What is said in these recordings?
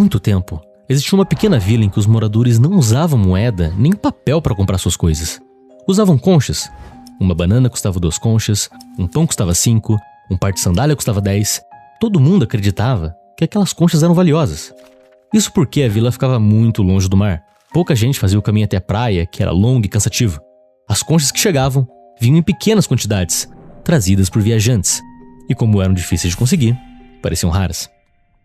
muito tempo, existia uma pequena vila em que os moradores não usavam moeda nem papel para comprar suas coisas. Usavam conchas. Uma banana custava 2 conchas, um pão custava 5, um par de sandália custava 10. Todo mundo acreditava que aquelas conchas eram valiosas. Isso porque a vila ficava muito longe do mar. Pouca gente fazia o caminho até a praia, que era longo e cansativo. As conchas que chegavam vinham em pequenas quantidades, trazidas por viajantes. E como eram difíceis de conseguir, pareciam raras.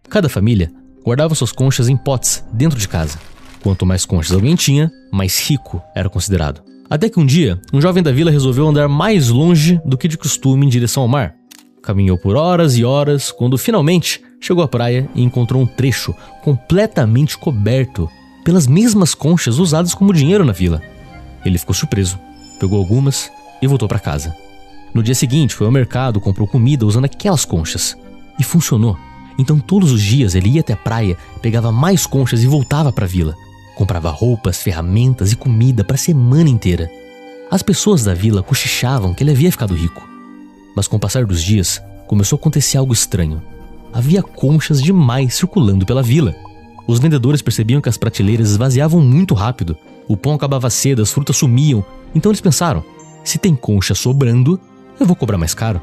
Cada família guardava suas conchas em potes dentro de casa. Quanto mais conchas alguém tinha, mais rico era considerado. Até que um dia, um jovem da vila resolveu andar mais longe do que de costume em direção ao mar. Caminhou por horas e horas, quando finalmente chegou à praia e encontrou um trecho completamente coberto pelas mesmas conchas usadas como dinheiro na vila. Ele ficou surpreso, pegou algumas e voltou para casa. No dia seguinte, foi ao mercado, comprou comida usando aquelas conchas. E funcionou. Então todos os dias ele ia até a praia, pegava mais conchas e voltava para a vila. Comprava roupas, ferramentas e comida para a semana inteira. As pessoas da vila cochichavam que ele havia ficado rico. Mas com o passar dos dias, começou a acontecer algo estranho. Havia conchas demais circulando pela vila. Os vendedores percebiam que as prateleiras esvaziavam muito rápido. O pão acabava cedo, as frutas sumiam. Então eles pensaram, se tem concha sobrando, eu vou cobrar mais caro.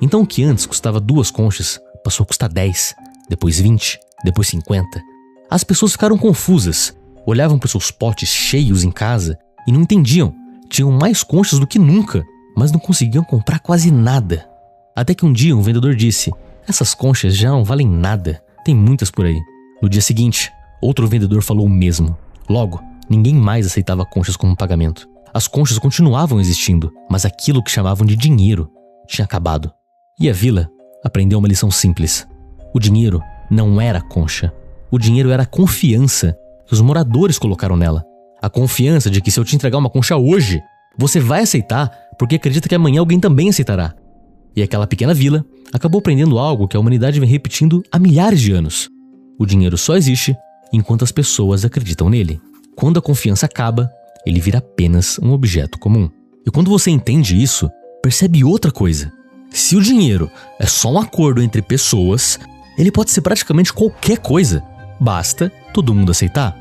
Então o que antes custava 2 conchas, passou a custar 10, depois 20, depois 50. As pessoas ficaram confusas. Olhavam para os seus potes cheios em casa e não entendiam. Tinham mais conchas do que nunca, mas não conseguiam comprar quase nada. Até que um dia um vendedor disse, essas conchas já não valem nada, tem muitas por aí. No dia seguinte, outro vendedor falou o mesmo. Logo, ninguém mais aceitava conchas como pagamento. As conchas continuavam existindo, mas aquilo que chamavam de dinheiro tinha acabado. E a vila aprendeu uma lição simples. O dinheiro não era concha. O dinheiro era a confiança que os moradores colocaram nela. A confiança de que se eu te entregar uma concha hoje, você vai aceitar porque acredita que amanhã alguém também aceitará. E aquela pequena vila acabou aprendendo algo que a humanidade vem repetindo há milhares de anos. O dinheiro só existe enquanto as pessoas acreditam nele. Quando a confiança acaba, ele vira apenas um objeto comum. E quando você entende isso, percebe outra coisa. Se o dinheiro é só um acordo entre pessoas, ele pode ser praticamente qualquer coisa. Basta todo mundo aceitar.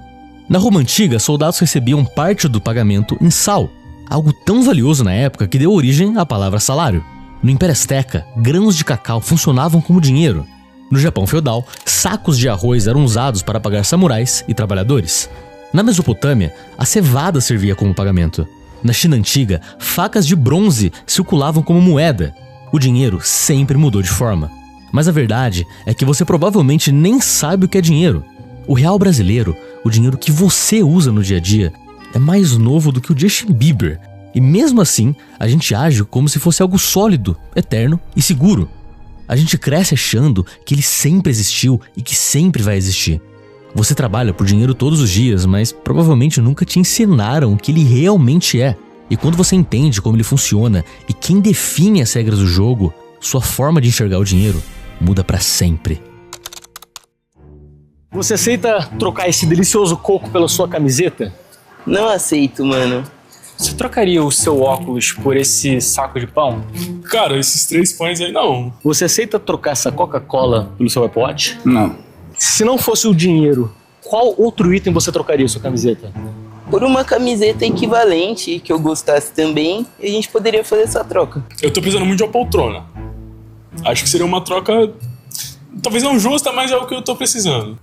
Na Roma Antiga, soldados recebiam parte do pagamento em sal, algo tão valioso na época que deu origem à palavra salário. No Império Azteca, grãos de cacau funcionavam como dinheiro. No Japão feudal, sacos de arroz eram usados para pagar samurais e trabalhadores. Na Mesopotâmia, a cevada servia como pagamento. Na China antiga, facas de bronze circulavam como moeda. O dinheiro sempre mudou de forma. Mas a verdade é que você provavelmente nem sabe o que é dinheiro. O real brasileiro, o dinheiro que você usa no dia a dia, é mais novo do que o Justin Bieber. E mesmo assim, a gente age como se fosse algo sólido, eterno e seguro. A gente cresce achando que ele sempre existiu e que sempre vai existir. Você trabalha por dinheiro todos os dias, mas provavelmente nunca te ensinaram o que ele realmente é. E quando você entende como ele funciona e quem define as regras do jogo, sua forma de enxergar o dinheiro muda pra sempre. Você aceita trocar esse delicioso coco pela sua camiseta? Não aceito, mano. Você trocaria o seu óculos por esse saco de pão? Cara, esses 3 pães aí não. Você aceita trocar essa Coca-Cola pelo seu Apple Watch? Não. Se não fosse o dinheiro, qual outro item você trocaria sua camiseta? Por uma camiseta equivalente que eu gostasse também, a gente poderia fazer essa troca. Eu tô precisando muito de uma poltrona. Acho que seria uma troca, talvez não justa, mas é o que eu tô precisando.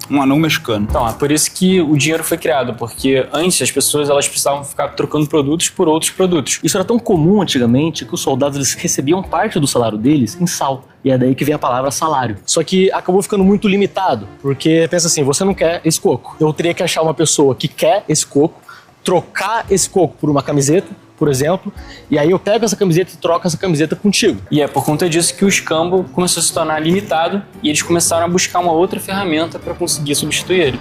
Um anão mexicano. Então, é por isso que o dinheiro foi criado, porque antes as pessoas elas precisavam ficar trocando produtos por outros produtos. Isso era tão comum antigamente que os soldados eles recebiam parte do salário deles em sal. E é daí que vem a palavra salário. Só que acabou ficando muito limitado, porque pensa assim, você não quer esse coco. Eu teria que achar uma pessoa que quer esse coco, trocar esse coco por uma camiseta, por exemplo, e aí eu pego essa camiseta e troco essa camiseta contigo. E é por conta disso que o escambo começou a se tornar limitado e eles começaram a buscar uma outra ferramenta para conseguir substituir ele.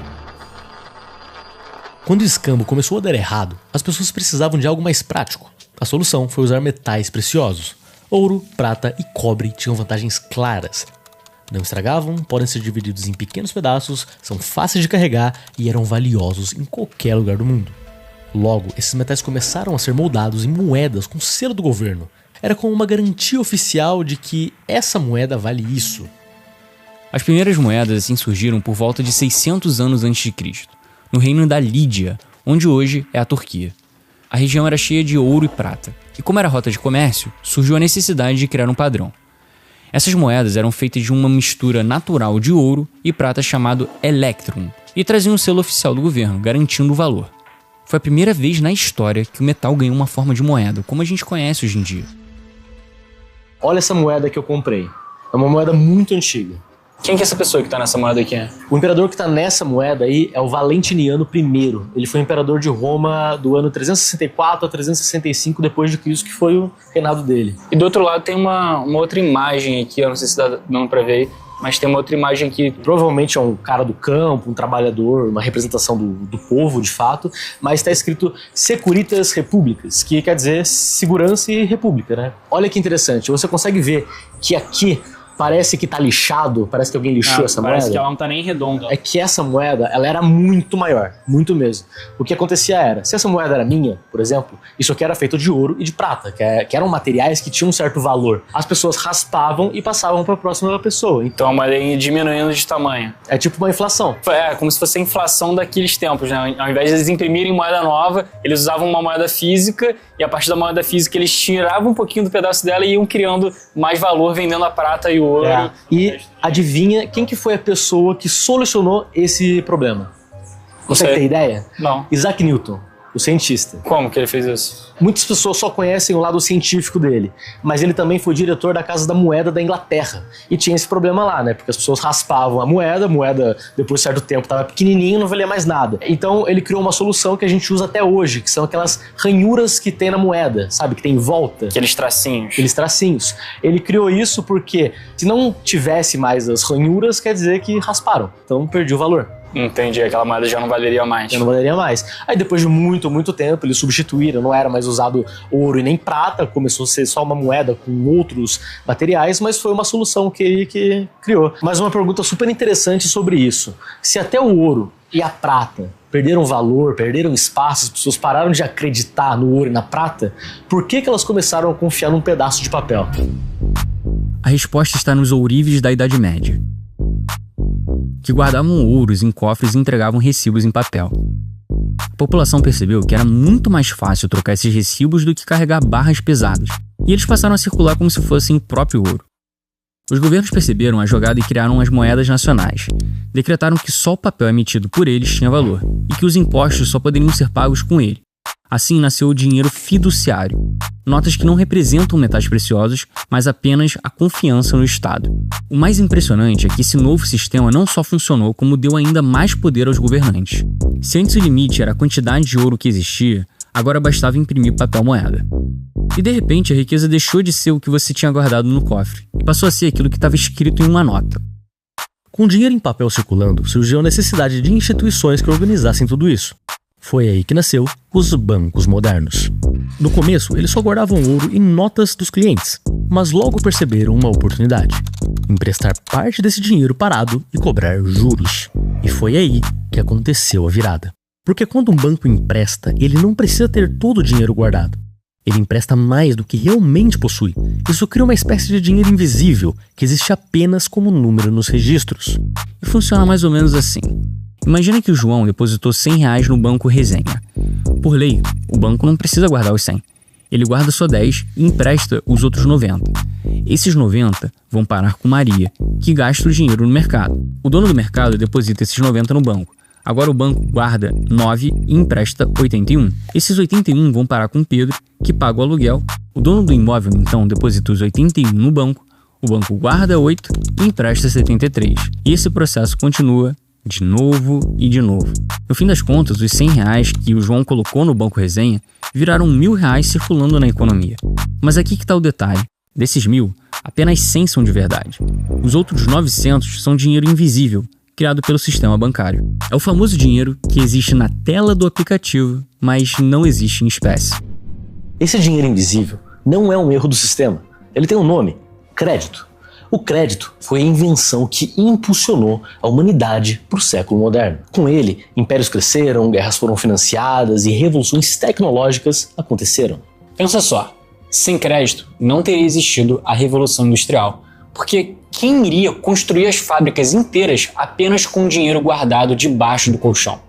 Quando o escambo começou a dar errado, as pessoas precisavam de algo mais prático. A solução foi usar metais preciosos. Ouro, prata e cobre tinham vantagens claras. Não estragavam, podem ser divididos em pequenos pedaços, são fáceis de carregar e eram valiosos em qualquer lugar do mundo. Logo, esses metais começaram a ser moldados em moedas com selo do governo. Era como uma garantia oficial de que essa moeda vale isso. As primeiras moedas assim surgiram por volta de 600 anos antes de Cristo, no reino da Lídia, onde hoje é a Turquia. A região era cheia de ouro e prata, e como era rota de comércio, surgiu a necessidade de criar um padrão. Essas moedas eram feitas de uma mistura natural de ouro e prata chamado electrum, e traziam um selo oficial do governo, garantindo o valor. Foi a primeira vez na história que o metal ganhou uma forma de moeda, como a gente conhece hoje em dia. Olha essa moeda que eu comprei. É uma moeda muito antiga. Quem que é essa pessoa que tá nessa moeda aqui? O imperador que tá nessa moeda aí é o Valentiniano I. Ele foi imperador de Roma do ano 364 a 365 depois de Cristo, que foi o reinado dele. E do outro lado tem uma outra imagem aqui, eu não sei se dá dando pra ver aí, mas tem uma outra imagem aqui. Provavelmente é um cara do campo, um trabalhador, uma representação do povo, de fato, mas está escrito Securitas Republicas, que quer dizer segurança e república, né? Olha que interessante, você consegue ver que aqui parece que tá lixado, parece que alguém lixou essa moeda. Parece que ela não tá nem redonda. É que essa moeda, ela era muito maior, muito mesmo. O que acontecia era, se essa moeda era minha, por exemplo, isso aqui era feito de ouro e de prata, que eram materiais que tinham um certo valor. As pessoas raspavam e passavam para a próxima pessoa. Então a moeda ia diminuindo de tamanho. É tipo uma inflação. É, como se fosse a inflação daqueles tempos, né? Ao invés de eles imprimirem moeda nova, eles usavam uma moeda física e a partir da moeda física eles tiravam um pouquinho do pedaço dela e iam criando mais valor vendendo a prata e o ouro. É. E adivinha quem que foi a pessoa que solucionou esse problema? Você tem ideia? Não. Isaac Newton, o cientista. Como que ele fez isso? Muitas pessoas só conhecem o lado científico dele, mas ele também foi diretor da Casa da Moeda da Inglaterra. E tinha esse problema lá, né? Porque as pessoas raspavam a moeda depois de certo tempo estava pequenininho e não valia mais nada. Então ele criou uma solução que a gente usa até hoje, que são aquelas ranhuras que tem na moeda, sabe? Que tem em volta. Aqueles tracinhos. Aqueles tracinhos. Ele criou isso porque se não tivesse mais as ranhuras, quer dizer que rasparam. Então perdeu o valor. Entendi, aquela moeda já não valeria mais. Já não valeria mais. Aí depois de muito, muito tempo, eles substituíram, não era mais usado ouro e nem prata, começou a ser só uma moeda com outros materiais, mas foi uma solução que ele que criou. Mas uma pergunta super interessante sobre isso. Se até o ouro e a prata perderam valor, perderam espaço, as pessoas pararam de acreditar no ouro e na prata, por que elas começaram a confiar num pedaço de papel? A resposta está nos ourives da Idade Média, que guardavam ouros em cofres e entregavam recibos em papel. A população percebeu que era muito mais fácil trocar esses recibos do que carregar barras pesadas, e eles passaram a circular como se fossem próprio ouro. Os governos perceberam a jogada e criaram as moedas nacionais. Decretaram que só o papel emitido por eles tinha valor, e que os impostos só poderiam ser pagos com ele. Assim nasceu o dinheiro fiduciário, notas que não representam metais preciosos, mas apenas a confiança no Estado. O mais impressionante é que esse novo sistema não só funcionou, como deu ainda mais poder aos governantes. Se antes o limite era a quantidade de ouro que existia, agora bastava imprimir papel moeda. E de repente a riqueza deixou de ser o que você tinha guardado no cofre, e passou a ser aquilo que estava escrito em uma nota. Com dinheiro em papel circulando, surgiu a necessidade de instituições que organizassem tudo isso. Foi aí que nasceu os bancos modernos. No começo, eles só guardavam ouro em notas dos clientes, mas logo perceberam uma oportunidade: emprestar parte desse dinheiro parado e cobrar juros. E foi aí que aconteceu a virada. Porque quando um banco empresta, ele não precisa ter todo o dinheiro guardado. Ele empresta mais do que realmente possui. Isso cria uma espécie de dinheiro invisível, que existe apenas como número nos registros. E funciona mais ou menos assim. Imagina que o João depositou R$100 no banco Resenha. Por lei, o banco não precisa guardar os 100. Ele guarda só 10 e empresta os outros 90. Esses 90 vão parar com Maria, que gasta o dinheiro no mercado. O dono do mercado deposita esses 90 no banco. Agora o banco guarda 9 e empresta 81. Esses 81 vão parar com Pedro, que paga o aluguel. O dono do imóvel, então, deposita os 81 no banco. O banco guarda 8 e empresta 73. E esse processo continua de novo e de novo. No fim das contas, os R$100 que o João colocou no banco Resenha viraram R$1.000 circulando na economia. Mas aqui que está o detalhe. Desses 1.000, apenas 100 são de verdade. Os outros 900 são dinheiro invisível, criado pelo sistema bancário. É o famoso dinheiro que existe na tela do aplicativo, mas não existe em espécie. Esse dinheiro invisível não é um erro do sistema. Ele tem um nome: crédito. O crédito foi a invenção que impulsionou a humanidade para o século moderno. Com ele, impérios cresceram, guerras foram financiadas e revoluções tecnológicas aconteceram. Pensa só, sem crédito não teria existido a Revolução Industrial, porque Quem iria construir as fábricas inteiras apenas com dinheiro guardado debaixo do colchão?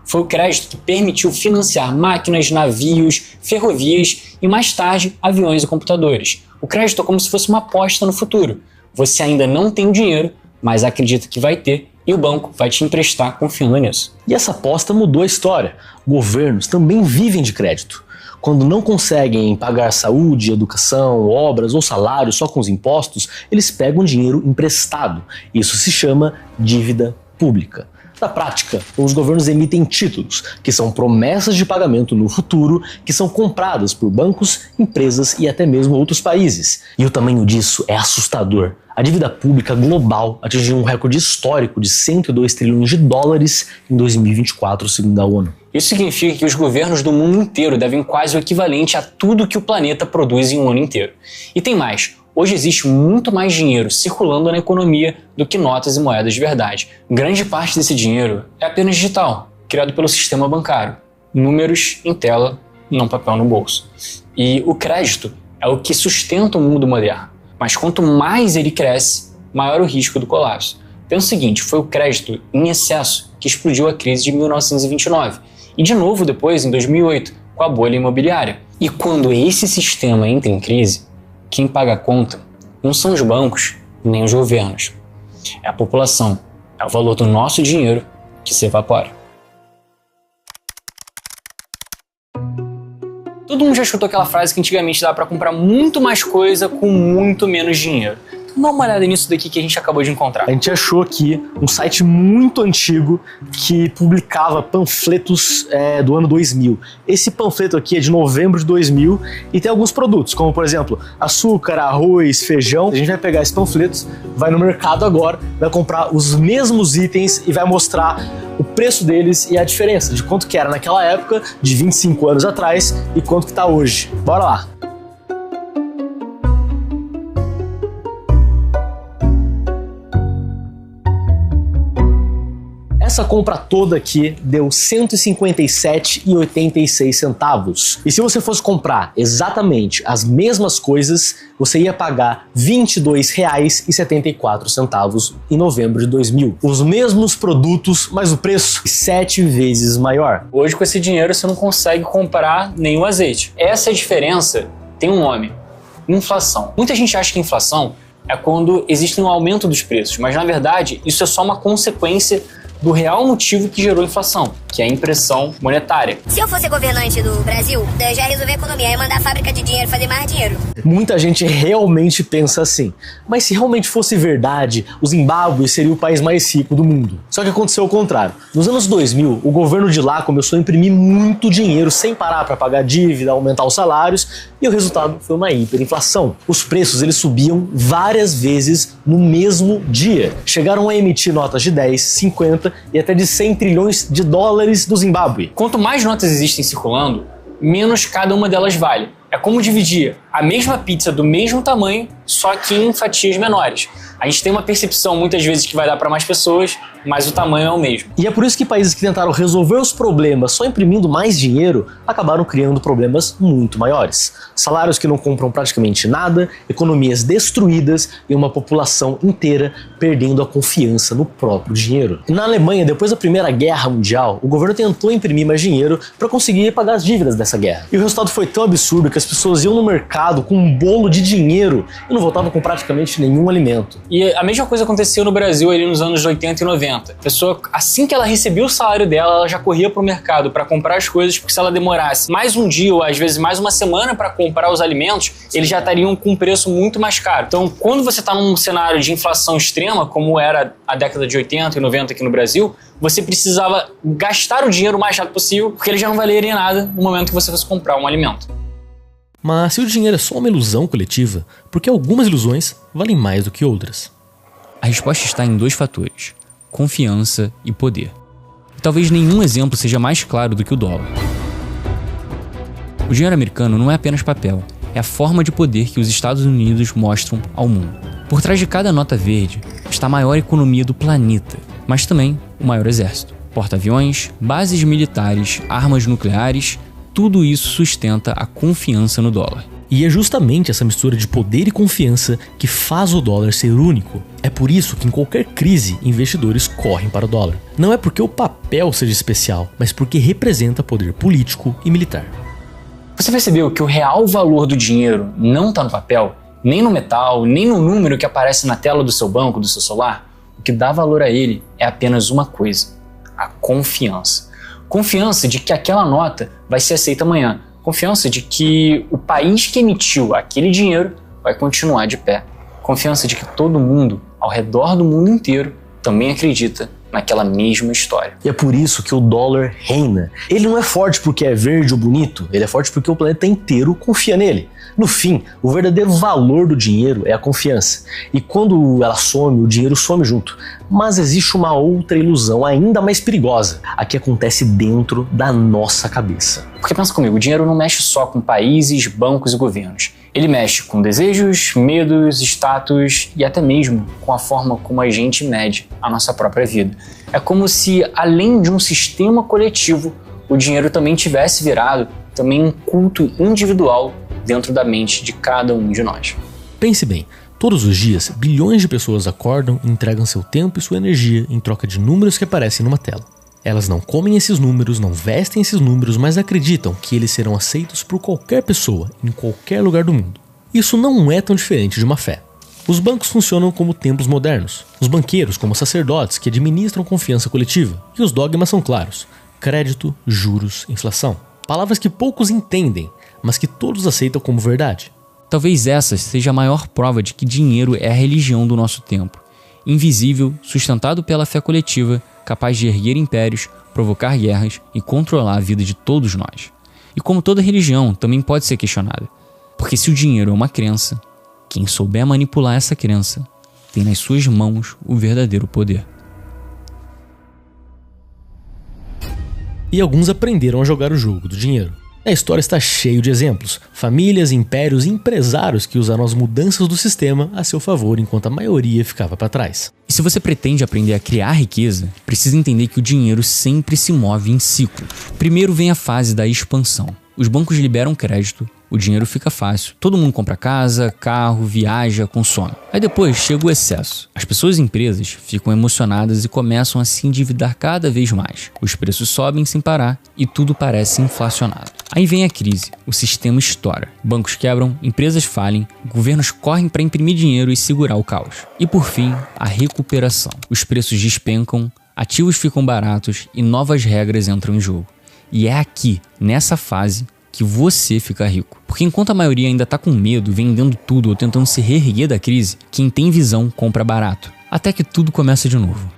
Foi o crédito que permitiu financiar máquinas, navios, ferrovias e, mais tarde, aviões e computadores. O crédito é como se fosse uma aposta no futuro. Você ainda não tem o dinheiro, mas acredita que vai ter, e o banco vai te emprestar confiando nisso. E essa aposta mudou a história. Governos também vivem de crédito. Quando não conseguem pagar saúde, educação, obras ou salários só com os impostos, eles pegam dinheiro emprestado. Isso se chama dívida pública. Na prática, os governos emitem títulos, que são promessas de pagamento no futuro, que são compradas por bancos, empresas e até mesmo outros países. E o tamanho disso é assustador. A dívida pública global atingiu um recorde histórico de 102 trilhões de dólares em 2024, segundo a ONU. Isso significa que os governos do mundo inteiro devem quase o equivalente a tudo que o planeta produz em um ano inteiro. E tem mais. Hoje existe muito mais dinheiro circulando na economia do que notas e moedas de verdade. Grande parte desse dinheiro é apenas digital, criado pelo sistema bancário. Números em tela, não papel no bolso. E o crédito é o que sustenta o mundo moderno. Mas quanto mais ele cresce, maior o risco do colapso. Pensa o seguinte, foi o crédito em excesso que explodiu a crise de 1929. E de novo depois, em 2008, com a bolha imobiliária. E quando esse sistema entra em crise, quem paga a conta não são os bancos nem os governos. É a população. É o valor do nosso dinheiro que se evapora. Todo mundo já escutou aquela frase que antigamente dava para comprar muito mais coisa com muito menos dinheiro. Então dá uma olhada nisso daqui que a gente acabou de encontrar. A gente achou aqui um site muito antigo que publicava panfletos do ano 2000. Esse panfleto aqui é de novembro de 2000 e tem alguns produtos, como por exemplo, açúcar, arroz, feijão. A gente vai pegar esses panfletos, vai no mercado agora, vai comprar os mesmos itens e vai mostrar o preço deles e a diferença de quanto que era naquela época, de 25 anos atrás, e quanto que tá hoje. Bora lá! Essa compra toda aqui deu R$ 157,86. E se você fosse comprar exatamente as mesmas coisas, você ia pagar R$ 22,74 em novembro de 2000. Os mesmos produtos, mas o preço 7 vezes maior. Hoje, com esse dinheiro, você não consegue comprar nenhum azeite. Essa diferença tem um nome: inflação. Muita gente acha que inflação é quando existe um aumento dos preços, mas na verdade isso é só uma consequência do real motivo que gerou a inflação, que é a impressão monetária. Se eu fosse governante do Brasil, eu já ia resolver a economia, ia mandar a fábrica de dinheiro fazer mais dinheiro. Muita gente realmente pensa assim. Mas se realmente fosse verdade, o Zimbábue seria o país mais rico do mundo. Só que aconteceu o contrário. Nos anos 2000, o governo de lá começou a imprimir muito dinheiro sem parar para pagar dívida, aumentar os salários, e o resultado foi uma hiperinflação. Os preços eles subiam várias vezes no mesmo dia. Chegaram a emitir notas de 10, 50 e até de 100 trilhões de dólares do Zimbábue. Quanto mais notas existem circulando, menos cada uma delas vale. É como dividir a mesma pizza do mesmo tamanho, só que em fatias menores. A gente tem uma percepção muitas vezes que vai dar para mais pessoas, mas o tamanho é o mesmo. E é por isso que países que tentaram resolver os problemas só imprimindo mais dinheiro acabaram criando problemas muito maiores. Salários que não compram praticamente nada, economias destruídas e uma população inteira perdendo a confiança no próprio dinheiro. Na Alemanha, depois da Primeira Guerra Mundial, o governo tentou imprimir mais dinheiro para conseguir pagar as dívidas dessa guerra. E o resultado foi tão absurdo que as pessoas iam no mercado com um bolo de dinheiro e não voltavam com praticamente nenhum alimento. E a mesma coisa aconteceu no Brasil ali nos anos 80 e 90. A pessoa, assim que ela recebia o salário dela, ela já corria pro mercado para comprar as coisas, porque se ela demorasse mais um dia ou às vezes mais uma semana para comprar os alimentos, eles já estariam com um preço muito mais caro. Então, quando você está num cenário de inflação extrema, como era a década de 80 e 90 aqui no Brasil, você precisava gastar o dinheiro o mais rápido possível, porque ele já não valeria nada no momento que você fosse comprar um alimento. Mas se o dinheiro é só uma ilusão coletiva, por que algumas ilusões valem mais do que outras? A resposta está em dois fatores: confiança e poder. E talvez nenhum exemplo seja mais claro do que o dólar. O dinheiro americano não é apenas papel, é a forma de poder que os Estados Unidos mostram ao mundo. Por trás de cada nota verde está a maior economia do planeta, mas também o maior exército. Porta-aviões, bases militares, armas nucleares, tudo isso sustenta a confiança no dólar. E é justamente essa mistura de poder e confiança que faz o dólar ser único. É por isso que em qualquer crise, investidores correm para o dólar. Não é porque o papel seja especial, mas porque representa poder político e militar. Você percebeu que o real valor do dinheiro não está no papel, nem no metal, nem no número que aparece na tela do seu banco, do seu celular? O que dá valor a ele é apenas uma coisa: a confiança. Confiança de que aquela nota vai ser aceita amanhã. Confiança de que o país que emitiu aquele dinheiro vai continuar de pé. Confiança de que todo mundo, ao redor do mundo inteiro, também acredita naquela mesma história. E é por isso que o dólar reina. Ele não é forte porque é verde ou bonito, ele é forte porque o planeta inteiro confia nele. No fim, o verdadeiro valor do dinheiro é a confiança. E quando ela some, o dinheiro some junto. Mas existe uma outra ilusão ainda mais perigosa, a que acontece dentro da nossa cabeça. Porque pensa comigo, o dinheiro não mexe só com países, bancos e governos. Ele mexe com desejos, medos, status e até mesmo com a forma como a gente mede a nossa própria vida. É como se, além de um sistema coletivo, o dinheiro também tivesse virado também um culto individual dentro da mente de cada um de nós. Pense bem, todos os dias, bilhões de pessoas acordam e entregam seu tempo e sua energia em troca de números que aparecem numa tela. Elas não comem esses números, não vestem esses números, mas acreditam que eles serão aceitos por qualquer pessoa, em qualquer lugar do mundo. Isso não é tão diferente de uma fé. Os bancos funcionam como templos modernos, os banqueiros como sacerdotes que administram confiança coletiva, e os dogmas são claros: crédito, juros, inflação. Palavras que poucos entendem, mas que todos aceitam como verdade. Talvez essa seja a maior prova de que dinheiro é a religião do nosso tempo. Invisível, sustentado pela fé coletiva, capaz de erguer impérios, provocar guerras e controlar a vida de todos nós. E como toda religião, também pode ser questionada. Porque se o dinheiro é uma crença, quem souber manipular essa crença tem nas suas mãos o verdadeiro poder. E alguns aprenderam a jogar o jogo do dinheiro. A história está cheia de exemplos, famílias, impérios e empresários que usaram as mudanças do sistema a seu favor enquanto a maioria ficava para trás. E se você pretende aprender a criar riqueza, precisa entender que o dinheiro sempre se move em ciclo. Primeiro vem a fase da expansão. Os bancos liberam crédito, o dinheiro fica fácil, todo mundo compra casa, carro, viaja, consome. Aí depois chega o excesso. As pessoas e empresas ficam emocionadas e começam a se endividar cada vez mais. Os preços sobem sem parar e tudo parece inflacionado. Aí vem a crise, o sistema estoura. Bancos quebram, empresas falem, governos correm para imprimir dinheiro e segurar o caos. E por fim, a recuperação. Os preços despencam, ativos ficam baratos e novas regras entram em jogo. E é aqui, nessa fase, que você fica rico. Porque enquanto a maioria ainda está com medo, vendendo tudo ou tentando se reerguer da crise, quem tem visão compra barato. Até que tudo começa de novo.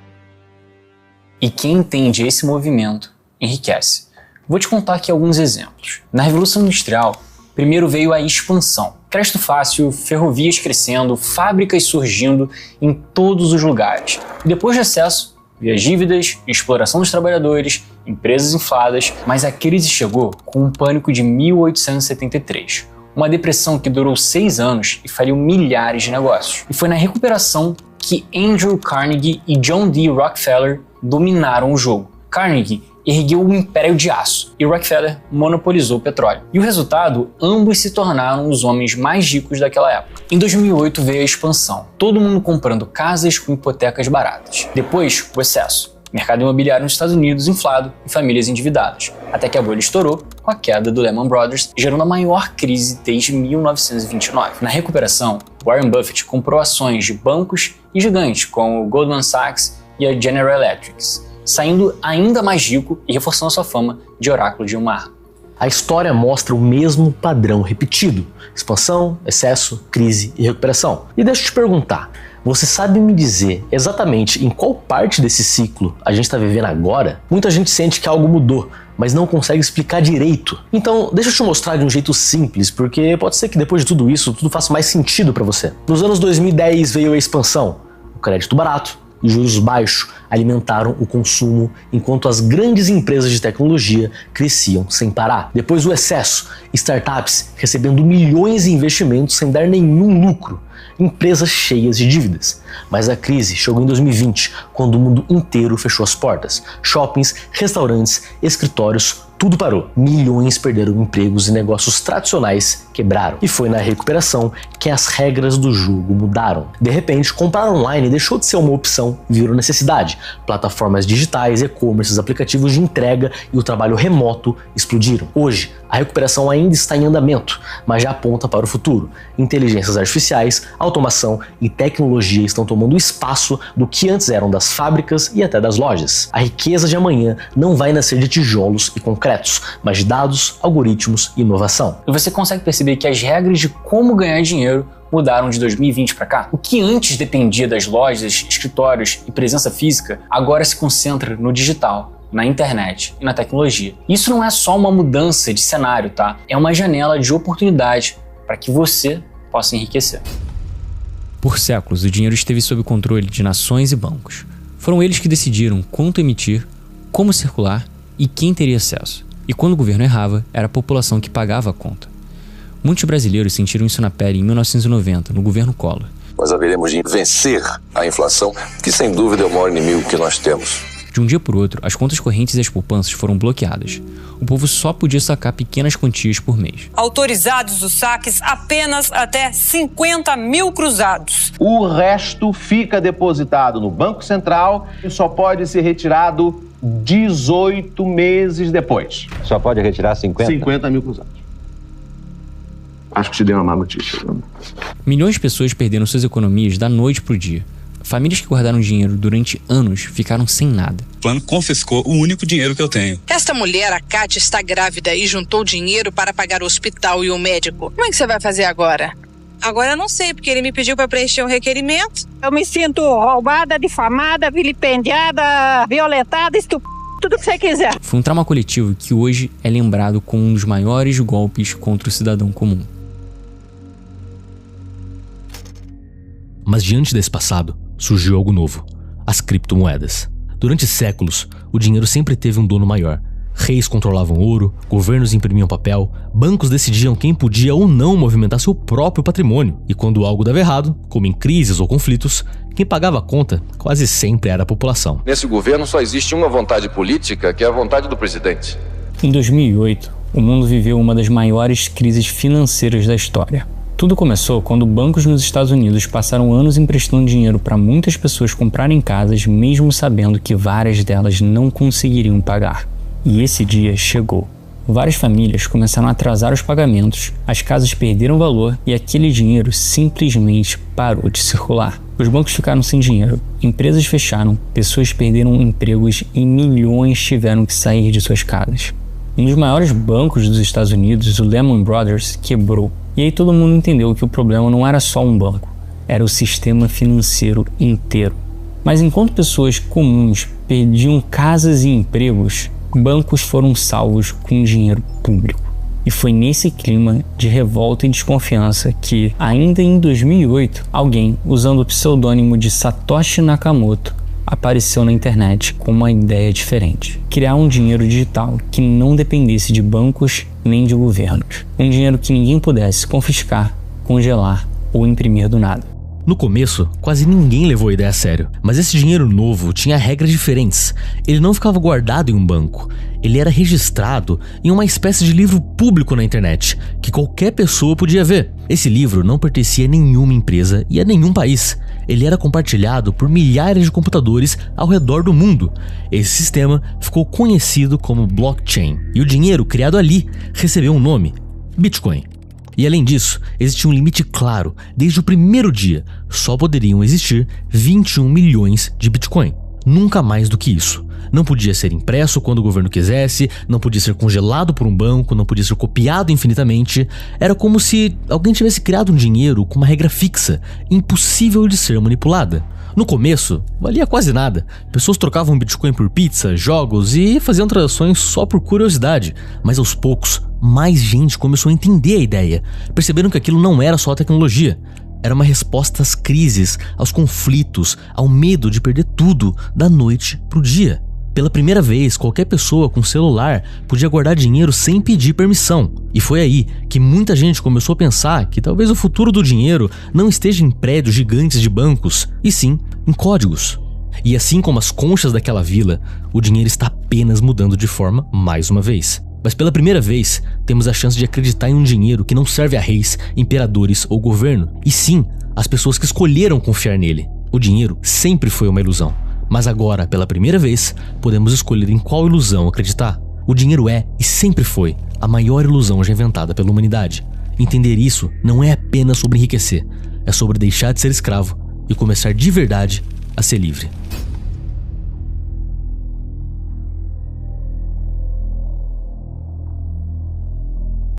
E quem entende esse movimento enriquece. Vou te contar aqui alguns exemplos. Na Revolução Industrial, primeiro veio a expansão. Crédito fácil, ferrovias crescendo, fábricas surgindo em todos os lugares. E depois de excesso, veio as dívidas, exploração dos trabalhadores, empresas infladas, mas a crise chegou com um pânico de 1873. Uma depressão que durou 6 anos e faliu milhares de negócios. E foi na recuperação que Andrew Carnegie e John D. Rockefeller dominaram o jogo. Carnegie ergueu um império de aço e Rockefeller monopolizou o petróleo. E o resultado, ambos se tornaram os homens mais ricos daquela época. Em 2008 veio a expansão, todo mundo comprando casas com hipotecas baratas. Depois, o excesso. Mercado imobiliário nos Estados Unidos inflado e famílias endividadas, até que a bolha estourou com a queda do Lehman Brothers, gerando a maior crise desde 1929. Na recuperação, Warren Buffett comprou ações de bancos e gigantes como o Goldman Sachs e a General Electric, saindo ainda mais rico e reforçando sua fama de oráculo de Omaha. A história mostra o mesmo padrão repetido: expansão, excesso, crise e recuperação. E deixa eu te perguntar, você sabe me dizer exatamente em qual parte desse ciclo a gente está vivendo agora? Muita gente sente que algo mudou, mas não consegue explicar direito. Então, deixa eu te mostrar de um jeito simples, porque pode ser que depois de tudo isso, tudo faça mais sentido para você. Nos anos 2010 veio a expansão, o crédito barato e juros baixos alimentaram o consumo, enquanto as grandes empresas de tecnologia cresciam sem parar. Depois o excesso, startups recebendo milhões em investimentos sem dar nenhum lucro, empresas cheias de dívidas. Mas a crise chegou em 2020, quando o mundo inteiro fechou as portas. Shoppings, restaurantes, escritórios, tudo parou. Milhões perderam empregos e negócios tradicionais quebraram. E foi na recuperação que as regras do jogo mudaram. De repente, comprar online deixou de ser uma opção e virou necessidade. Plataformas digitais, e-commerces, aplicativos de entrega e o trabalho remoto explodiram. Hoje, a recuperação ainda está em andamento, mas já aponta para o futuro. Inteligências artificiais, automação e tecnologia estão tomando o espaço do que antes eram das fábricas e até das lojas. A riqueza de amanhã não vai nascer de tijolos e concretos, mas de dados, algoritmos e inovação. E você consegue perceber que as regras de como ganhar dinheiro mudaram de 2020 para cá? O que antes dependia das lojas, escritórios e presença física, agora se concentra no digital, na internet e na tecnologia. Isso não é só uma mudança de cenário, tá? É uma janela de oportunidade para que você possa enriquecer. Por séculos, o dinheiro esteve sob o controle de nações e bancos. Foram eles que decidiram quanto emitir, como circular e quem teria acesso. E quando o governo errava, era a população que pagava a conta. Muitos brasileiros sentiram isso na pele em 1990, no governo Collor. Nós haveremos de vencer a inflação, que sem dúvida é o maior inimigo que nós temos. De um dia por outro, as contas correntes e as poupanças foram bloqueadas. O povo só podia sacar pequenas quantias por mês. Autorizados os saques apenas até 50 mil cruzados. O resto fica depositado no Banco Central e só pode ser retirado 18 meses depois. Só pode retirar 50? 50 mil cruzados. Acho que te dei uma má notícia. Milhões de pessoas perderam suas economias da noite pro dia. Famílias que guardaram dinheiro durante anos ficaram sem nada. O plano confiscou o único dinheiro que eu tenho. Esta mulher, a Kátia, está grávida e juntou dinheiro para pagar o hospital e o médico. Como é que você vai fazer agora? Agora eu não sei, porque ele me pediu para preencher um requerimento. Eu me sinto roubada, difamada, vilipendiada, violentada, estuprada, tudo que você quiser. Foi um trauma coletivo que hoje é lembrado como um dos maiores golpes contra o cidadão comum. Mas diante desse passado, surgiu algo novo: as criptomoedas. Durante séculos, o dinheiro sempre teve um dono maior. Reis controlavam ouro, governos imprimiam papel, bancos decidiam quem podia ou não movimentar seu próprio patrimônio. E quando algo dava errado, como em crises ou conflitos, quem pagava a conta quase sempre era a população. Nesse governo só existe uma vontade política, que é a vontade do presidente. Em 2008, o mundo viveu uma das maiores crises financeiras da história. Tudo começou quando bancos nos Estados Unidos passaram anos emprestando dinheiro para muitas pessoas comprarem casas, mesmo sabendo que várias delas não conseguiriam pagar. E esse dia chegou. Várias famílias começaram a atrasar os pagamentos, as casas perderam valor e aquele dinheiro simplesmente parou de circular. Os bancos ficaram sem dinheiro, empresas fecharam, pessoas perderam empregos e milhões tiveram que sair de suas casas. Um dos maiores bancos dos Estados Unidos, o Lehman Brothers, quebrou. E aí todo mundo entendeu que o problema não era só um banco, era o sistema financeiro inteiro. Mas enquanto pessoas comuns perdiam casas e empregos, bancos foram salvos com dinheiro público. E foi nesse clima de revolta e desconfiança que, ainda em 2008, alguém, usando o pseudônimo de Satoshi Nakamoto, apareceu na internet com uma ideia diferente: criar um dinheiro digital que não dependesse de bancos nem de governos. Um dinheiro que ninguém pudesse confiscar, congelar ou imprimir do nada. No começo, quase ninguém levou a ideia a sério, mas esse dinheiro novo tinha regras diferentes. Ele não ficava guardado em um banco, ele era registrado em uma espécie de livro público na internet, que qualquer pessoa podia ver. Esse livro não pertencia a nenhuma empresa e a nenhum país. Ele era compartilhado por milhares de computadores ao redor do mundo. Esse sistema ficou conhecido como blockchain, e o dinheiro criado ali recebeu um nome: Bitcoin. E além disso, existia um limite claro. Desde o primeiro dia, só poderiam existir 21 milhões de Bitcoin. Nunca mais do que isso. Não podia ser impresso quando o governo quisesse, não podia ser congelado por um banco, não podia ser copiado infinitamente. Era como se alguém tivesse criado um dinheiro com uma regra fixa, impossível de ser manipulada. No começo, valia quase nada. Pessoas trocavam Bitcoin por pizza, jogos e faziam transações só por curiosidade. Mas aos poucos, mais gente começou a entender a ideia. Perceberam que aquilo não era só tecnologia. Era uma resposta às crises, aos conflitos, ao medo de perder tudo da noite pro dia. Pela primeira vez, qualquer pessoa com celular podia guardar dinheiro sem pedir permissão. E foi aí que muita gente começou a pensar que talvez o futuro do dinheiro não esteja em prédios gigantes de bancos, e sim em códigos. E assim como as conchas daquela vila, o dinheiro está apenas mudando de forma mais uma vez. Mas pela primeira vez, temos a chance de acreditar em um dinheiro que não serve a reis, imperadores ou governo, e sim as pessoas que escolheram confiar nele. O dinheiro sempre foi uma ilusão, mas agora, pela primeira vez, podemos escolher em qual ilusão acreditar. O dinheiro é, e sempre foi, a maior ilusão já inventada pela humanidade. Entender isso não é apenas sobre enriquecer, é sobre deixar de ser escravo e começar de verdade a ser livre.